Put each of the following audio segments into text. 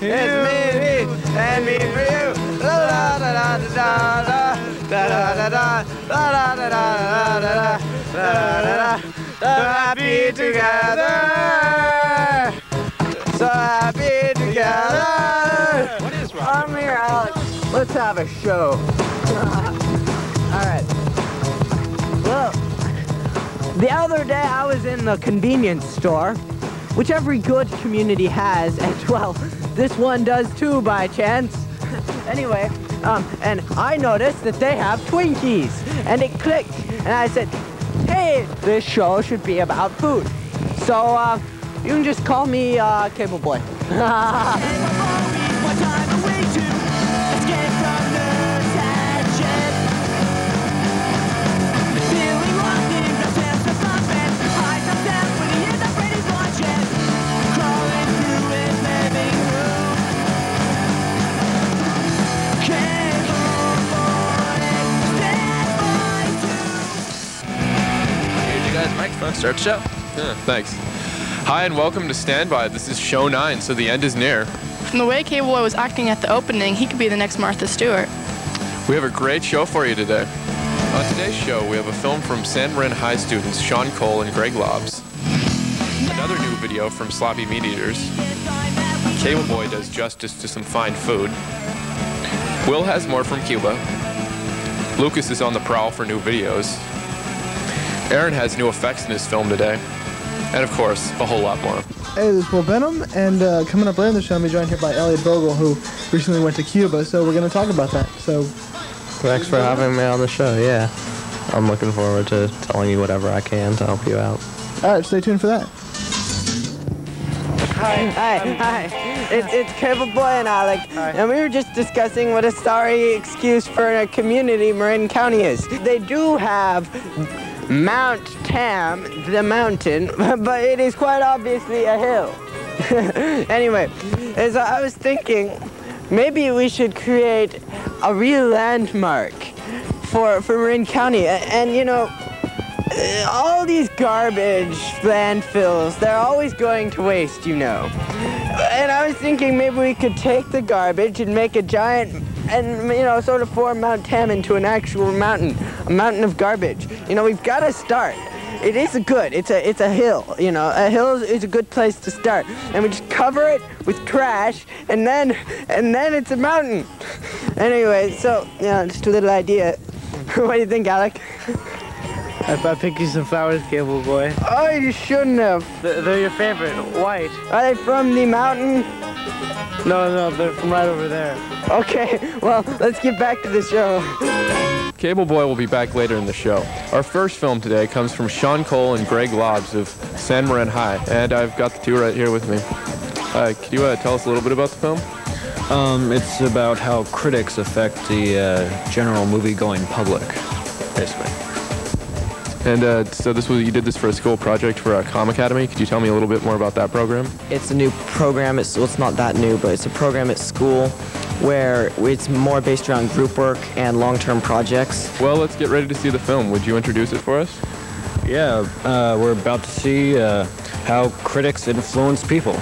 It's me and me for you. La da da da da da da da da da da da da da da. So happy together. So happy together. What is wrong? Come here, Alex. Let's have a show. All right. Well, the other day I was in the convenience store, which every good community has, and well, this one does too by chance. Anyway, and I noticed that they have Twinkies, and it clicked, and I said, hey, this show should be about food. So, you can just call me, Cable Boy. Microphone, start the show. Yeah, thanks. Hi and welcome to Standby. This is show 9, so the end is near. From the way Cable Boy was acting at the opening, he could be the next Martha Stewart. We have a great show for you today. On today's show, we have a film from San Marin High students Sean Cole and Greg Lobbs. Another new video from Sloppy Meat Eaters. Cable Boy does justice to some fine food. Will has more from Cuba. Lucas is on the prowl for new videos. Aaron has new effects in his film today. And of course, a whole lot more. Hey, this is Will Benham, and coming up later in the show, I'm joined here by Elliot Bogle, who recently went to Cuba, so we're going to talk about that. So, thanks for having me on the show, yeah. I'm looking forward to telling you whatever I can to help you out. All right, stay tuned for that. Hi. It's Cable Boy and Alec, and we were just discussing what a sorry excuse for a community Marin County is. They do have Mount Tam, the mountain, but it is quite obviously a hill. Anyway, as I was thinking, maybe we should create a real landmark for Marin County, and you know, all these garbage landfills, they're always going to waste, you know. And I was thinking maybe we could take the garbage and make a giant, and you know, sort of form Mount Tam into an actual mountain, a mountain of garbage. You know, we've got to start. It is it's a hill, you know. A hill is a good place to start. And we just cover it with trash, and then it's a mountain. Anyway, so, you know, just a little idea. What do you think, Alec? I picked you some flowers, Cable Boy. Oh, you shouldn't have. They're your favorite, white. Are they from the mountain? No, they're from right over there. Okay, well, let's get back to the show. Cable Boy will be back later in the show. Our first film today comes from Sean Cole and Greg Lobbs of San Marin High, and I've got the two right here with me. Could you tell us a little bit about the film? It's about how critics affect the general movie-going public, basically. And so you did this for a school project for a comm academy. Could you tell me a little bit more about that program? It's a new program. It's not that new, but it's a program at school where it's more based around group work and long-term projects. Well, let's get ready to see the film. Would you introduce it for us? Yeah, we're about to see how critics influence people.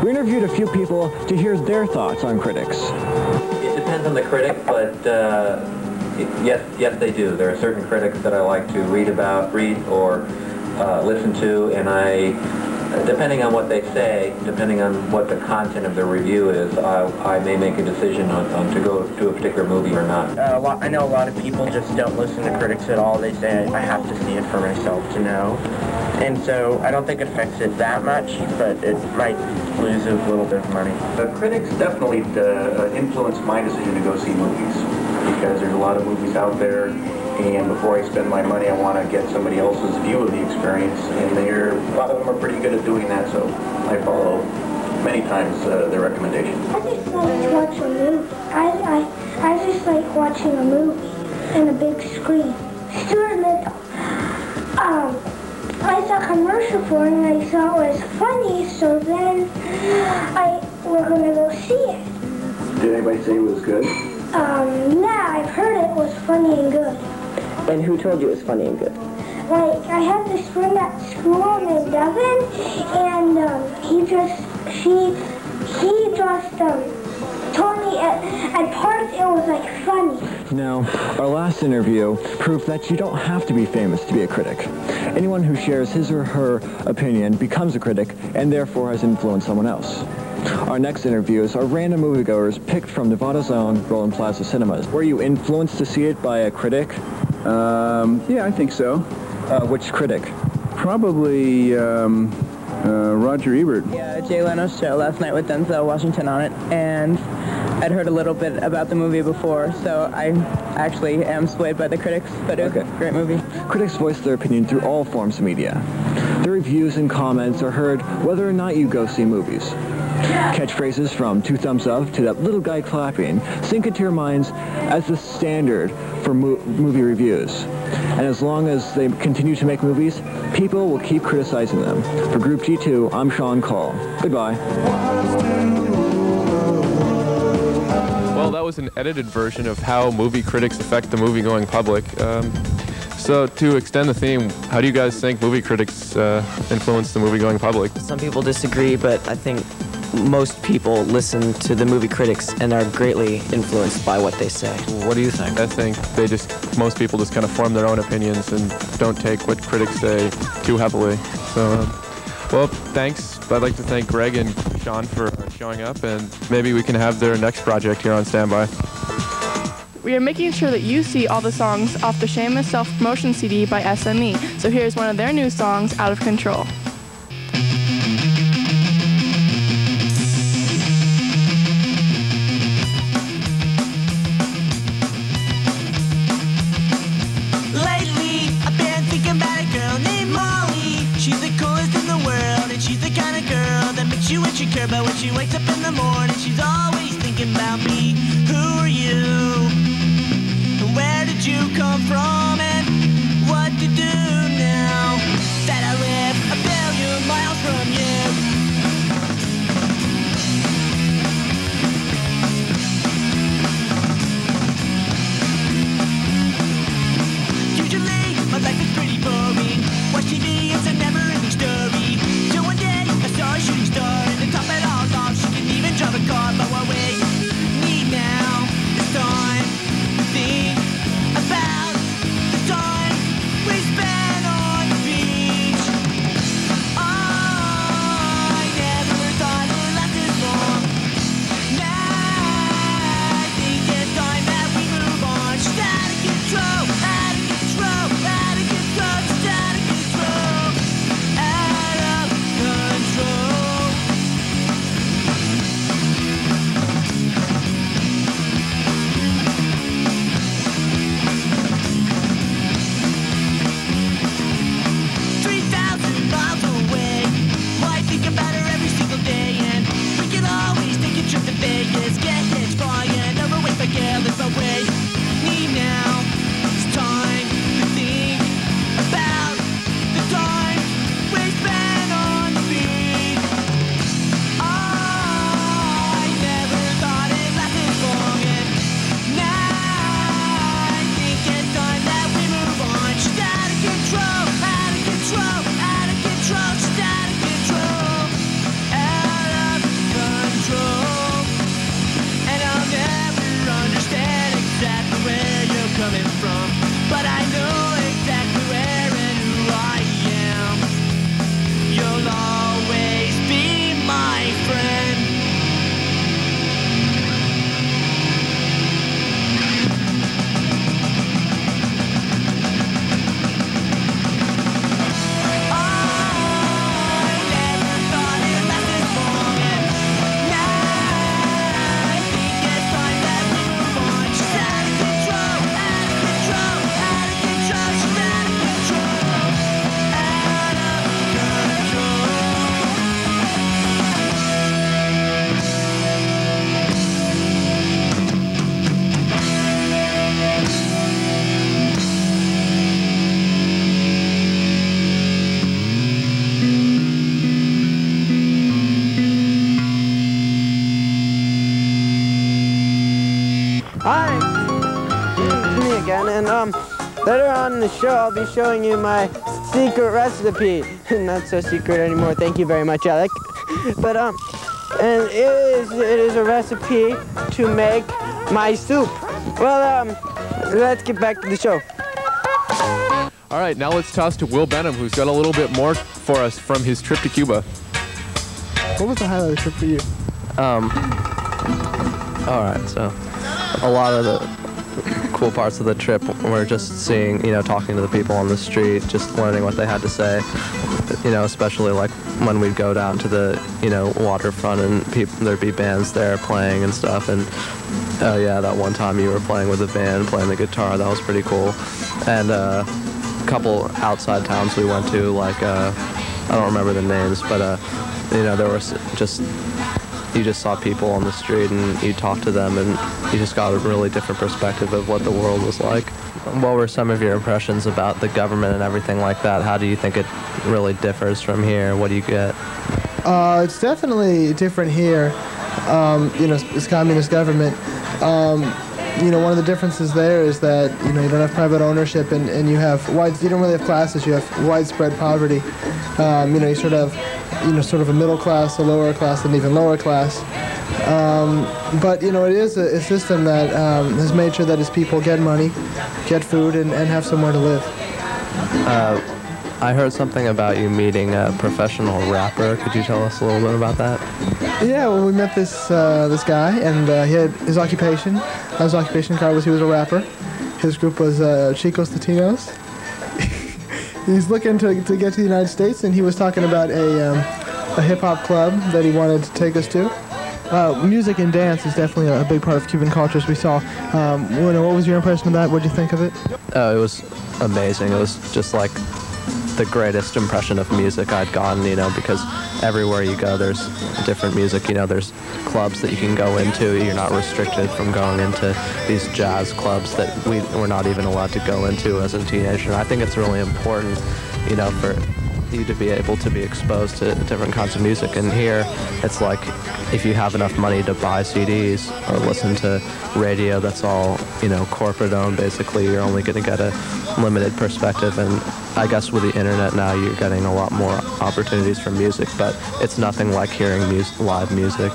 We interviewed a few people to hear their thoughts on critics. It depends on the critic, but yes, they do. There are certain critics that I like to read or listen to, and depending on what they say, depending on what the content of the review is, I may make a decision on to go to a particular movie or not. I know a lot of people just don't listen to critics at all. They say, I have to see it for myself to know. And so I don't think it affects it that much, but it might lose a little bit of money. Critics definitely influence my decision to go see movies, because there's a lot of movies out there, and before I spend my money, I want to get somebody else's view of the experience, and a lot of them are pretty good at doing that, so I follow many times their recommendations. I just like to watch a movie. I just like watching a movie in a big screen. Stuart Little. I saw a commercial for it and I thought it was funny, so then we're going to go see it. Did anybody say it was good? Yeah, I've heard it was funny and good. And who told you it was funny and good? Like, I had this friend at school named Devin, and he he just told me at parts it was like funny. Now, our last interview proved that you don't have to be famous to be a critic. Anyone who shares his or her opinion becomes a critic and therefore has influenced someone else. Our next interviews are random moviegoers picked from Nevada's own Roland Plaza Cinemas. Were you influenced to see it by a critic? Yeah, I think so. Which critic? Probably Roger Ebert. Yeah, Jay Leno's show last night with Denzel Washington on it, and I'd heard a little bit about the movie before, so I actually am swayed by the critics, but it was a great movie. Critics voice their opinion through all forms of media. Their reviews and comments are heard whether or not you go see movies. Catchphrases from 2 thumbs up to that little guy clapping sink into your minds as the standard for movie reviews. And as long as they continue to make movies, people will keep criticizing them. For Group G2, I'm Sean Cole. Goodbye. Well, that was an edited version of how movie critics affect the movie-going public. So to extend the theme, how do you guys think movie critics influence the movie-going public? Some people disagree, but I think most people listen to the movie critics and are greatly influenced by what they say. What do you think? I think most people just kind of form their own opinions and don't take what critics say too heavily. So, well, thanks. I'd like to thank Greg and Sean for showing up, and maybe we can have their next project here on standby. We are making sure that you see all the songs off the Seamus self-promotion CD by SME. So here's one of their new songs, Out of Control. But when she wakes up in the morning, she's always thinking about me. Who are you? And where did you come from? And what to do now that I live a billion miles from you? Usually, my life is pretty boring. Watch TV, it's a never-ending story. So one day, I saw a shooting star. Top it all off, she can even drive a car. But what we need now is time to think about the time we spent on the beach. I never thought it would last this long. Now I think it's time that we move on. She's out of control, out of control, out of control. She's out of control, out of control. Vegas, get hitched, flying overweight, but careless away. Need now, it's time to think about the time we spent on the beach. I never thought it lasted long, and now I think it's time that we move on. She's out of control, out of control, out of control. She's out of control, out of control. Exactly where you're coming from, but I know exactly where and who I am. You'll always be my friend. I never thought it lasted long, and now I think it's time that we move on. She's out of control, out of control, out of control. She's out of control, out of control. Hi, it's me again, and later on in the show I'll be showing you my secret recipe. Not so secret anymore, thank you very much, Alec. But and it is a recipe to make my soup. Well, let's get back to the show. All right, now let's toss to Will Benham, who's got a little bit more for us from his trip to Cuba. What was the highlight of the trip for you? All right, so a lot of the cool parts of the trip were just seeing, talking to the people on the street, just learning what they had to say, especially like when we'd go down to the, waterfront and there'd be bands there playing and stuff. And oh yeah, that one time you were playing with a band, playing the guitar, that was pretty cool. And a couple outside towns we went to, like, I don't remember the names, but there was you just saw people on the street and you talked to them and you just got a really different perspective of what the world was like. What were some of your impressions about the government and everything like that? How do you think it really differs from here? What do you get? It's definitely different here. It's communist government. One of the differences there is that, you don't have private ownership and you don't really have classes, you have widespread poverty. You sort of a middle class, a lower class, and even lower class. But it is a system that has made sure that its people get money, get food, and have somewhere to live. I heard something about you meeting a professional rapper. Could you tell us a little bit about that? Yeah, well, we met this guy, and he had his occupation. His occupation card was he was a rapper. His group was Chicos Latinos. He's looking to get to the United States, and he was talking about a hip-hop club that he wanted to take us to. Music and dance is definitely a big part of Cuban culture, as we saw. What was your impression of that? What did you think of it? Oh, it was amazing. It was just like the greatest impression of music I'd gotten, because everywhere you go there's different music. There's clubs that you can go into. You're not restricted from going into these jazz clubs that we were not even allowed to go into as a teenager. And I think it's really important, for you to be able to be exposed to different kinds of music. And here it's like if you have enough money to buy CDs or listen to radio that's all corporate owned, basically you're only going to get a limited perspective. And I guess with the internet now you're getting a lot more opportunities for music, but it's nothing like hearing live music.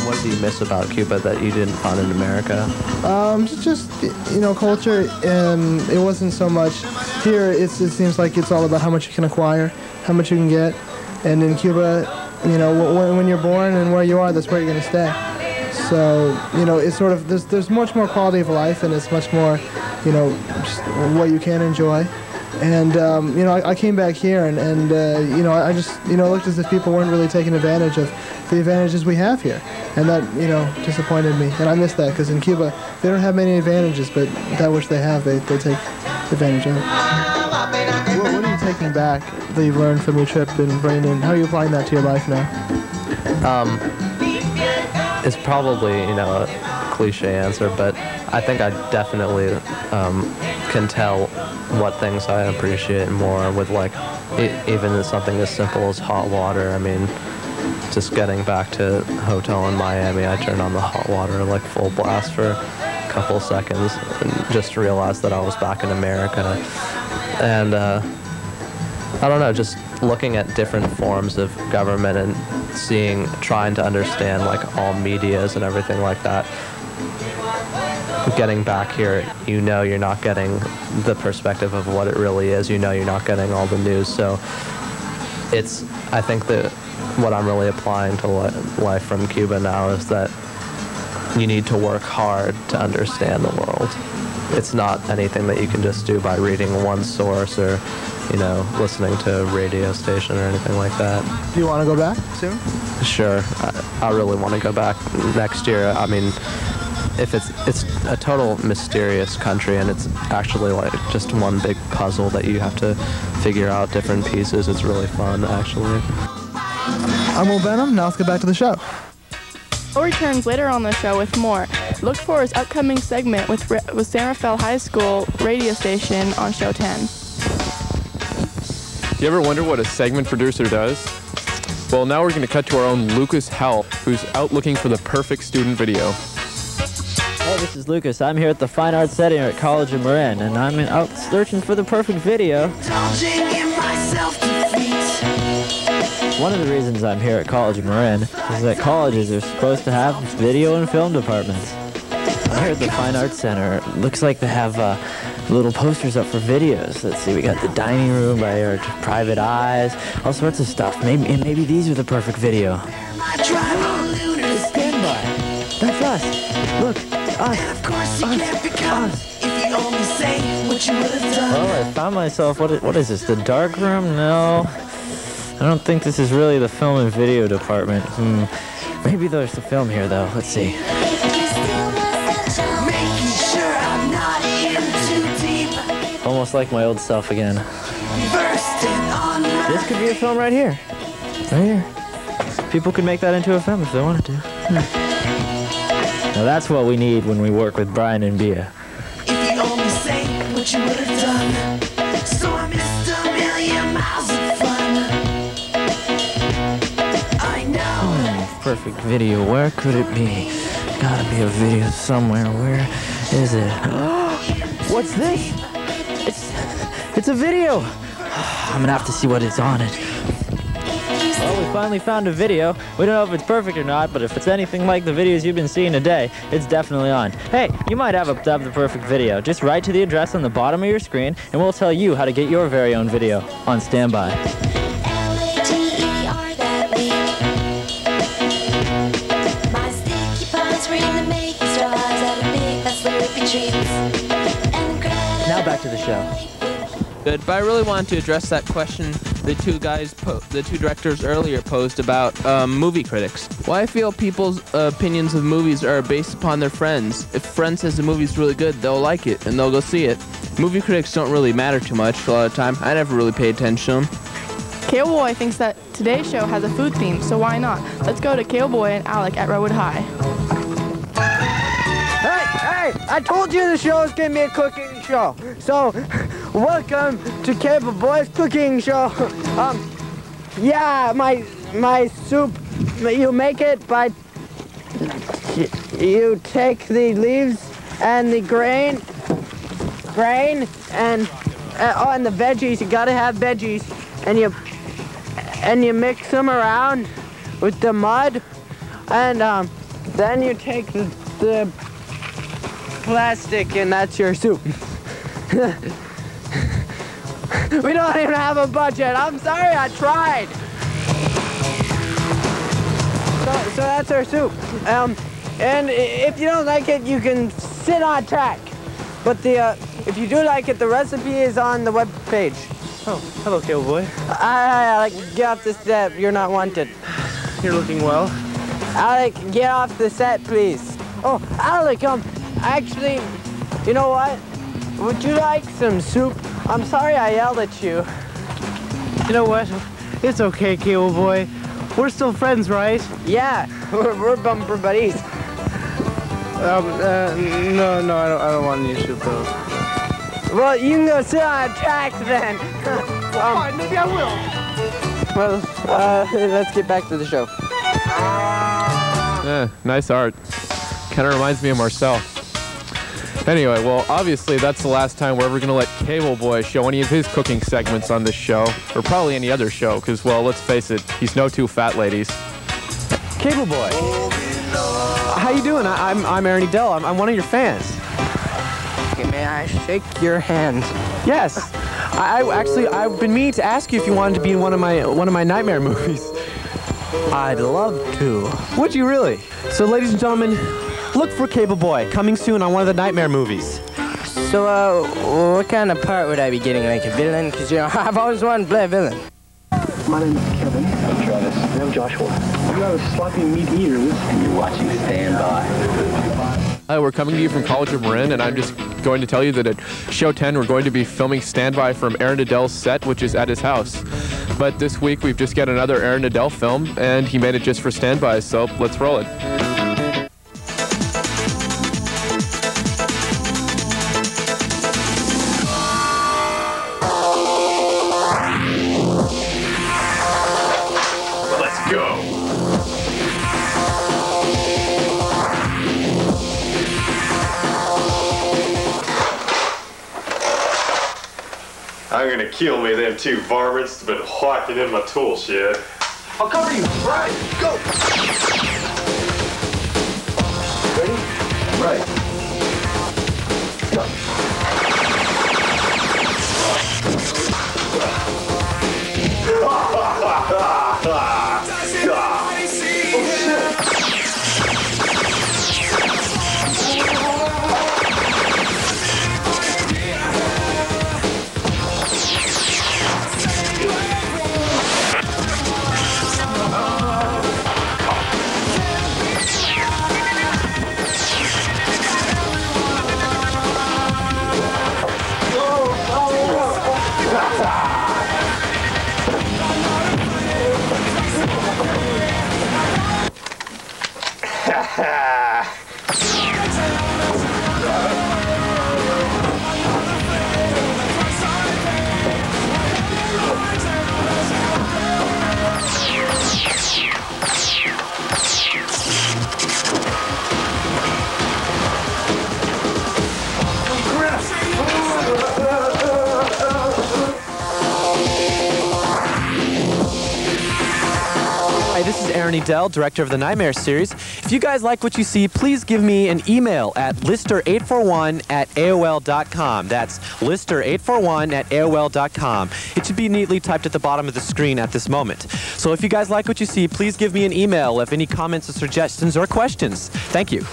What did you miss about Cuba that you didn't find in America? Culture. It wasn't so much here. It seems like it's all about how much you can acquire, how much you can get. And in Cuba, when you're born and where you are, that's where you're going to stay. So, it's sort of there's much more quality of life, and it's much more, just what you can enjoy. And I came back here, and I just looked as if people weren't really taking advantage of the advantages we have here, and that disappointed me. And I miss that, because in Cuba they don't have many advantages, but that which they have, they take advantage of. What are you taking back that you've learned from your trip in Brain? How are you applying that to your life now? It's probably a cliche answer, but I think I definitely can tell what things I appreciate more with, like, even something as simple as hot water. I mean, just getting back to a hotel in Miami, I turned on the hot water like full blast for a couple seconds and just realized that I was back in America. And I don't know, just looking at different forms of government and trying to understand like all medias and everything like that. Getting back here, you're not getting the perspective of what it really is. You're not getting all the news. So I think that what I'm really applying to life from Cuba now is that you need to work hard to understand the world. It's not anything that you can just do by reading one source or, listening to a radio station or anything like that. Do you want to go back soon? Sure. I really want to go back next year. I mean, if it's a total mysterious country, and it's actually like just one big puzzle that you have to figure out different pieces. It's really fun, actually. I'm Will Benham. Now let's get back to the show. Will returns later on the show with more. Look for his upcoming segment with San Rafael High School radio station on Show 10. Do you ever wonder what a segment producer does? Well, now we're going to cut to our own Lucas Hell, who's out looking for the perfect student video. Hi, this is Lucas. I'm here at the Fine Arts Setting at College of Marin, and I'm out searching for the perfect video. One of the reasons I'm here at College of Marin is that colleges are supposed to have video and film departments. I'm here at the Fine Arts Center. It looks like they have little posters up for videos. Let's see, we got the dining room by our private eyes, all sorts of stuff. Maybe these are the perfect video. Stand by. That's us. Look, us. Well, I found myself, what is this, the dark room? No, I don't think this is really the film and video department. Maybe there's the film here, though. Let's see. Almost like my old self again. This could be a film right here. Right here. People could make that into a film if they wanted to. Now that's what we need when we work with Brian and Bia. If you only say what you would have done, so I missed a million miles of fun. I know. Perfect video. Where could it be? Gotta be a video somewhere. Where is it? What's this? It's a video. I'm gonna have to see what is on it. Well, we finally found a video. We don't know if it's perfect or not, but if it's anything like the videos you've been seeing today, it's definitely on. Hey, you might have the perfect video. Just write to the address on the bottom of your screen, and we'll tell you how to get your very own video on standby. Now back to the show. Good, but I really wanted to address that question the two directors earlier posed about movie critics. Well, I feel people's opinions of movies are based upon their friends. If a friend says the movie's really good, they'll like it and they'll go see it. Movie critics don't really matter too much a lot of the time. I never really paid attention to them. Kale Boy thinks that today's show has a food theme, so why not? Let's go to Kale Boy and Alec at Redwood High. Hey, I told you the show is going to be a cooking show. So, welcome to Cable Boy's cooking show. Yeah, my soup, you make it by, you take the leaves and the grain and the veggies. You gotta have veggies, and you mix them around with the mud, and then you take the plastic, and that's your soup. We don't even have a budget. I'm sorry, I tried. So that's our soup. And if you don't like it, you can sit on track. But if you do like it, the recipe is on the web page. Oh, hello, Cable Boy. Alec, get off the set. You're not wanted. You're looking well. Alec, get off the set, please. Oh, Alec, actually, you know what? Would you like some soup? I'm sorry I yelled at you. You know what? It's okay, Cable Boy. We're still friends, right? Yeah, we're bumper buddies. No, I don't want any soup, though. Well, you can go sit on a track then. Fine, maybe I will. Well, let's get back to the show. Yeah, nice art. Kind of reminds me of Marcel. Anyway, well, obviously that's the last time we're ever going to let Cable Boy show any of his cooking segments on this show, or probably any other show, because, well, let's face it, he's no two fat ladies. Cable Boy. How you doing? I'm Aaron Edel. I'm one of your fans. Okay, may I shake your hand? Yes. I've been meaning to ask you if you wanted to be in one of my nightmare movies. I'd love to. Would you really? So, ladies and gentlemen, look for Cable Boy coming soon on one of the nightmare movies. So, what kind of part would I be getting? Like a villain? Because, you know, I've always wanted to play a villain. My name is Kevin. I'm Travis. And I'm Joshua. We are the Sloppy Meat Eaters. And you're watching Stand By. Hi, we're coming to you from College of Marin, and I'm just going to tell you that at Show 10, we're going to be filming Standby from Aaron Adel's set, which is at his house. But this week, we've just got another Aaron Adel film, and he made it just for Standby, so let's roll it. I'm gonna kill me, them two varmints have been whacking in my tool shed. I'll cover you. Right, go. Ready? Right. Go. Hi, this is Aaron Edel, director of the Nightmare series. If you guys like what you see, please give me an email at lister841@aol.com. That's lister841@aol.com. It should be neatly typed at the bottom of the screen at this moment. So if you guys like what you see, please give me an email with any comments or suggestions or questions. Thank you.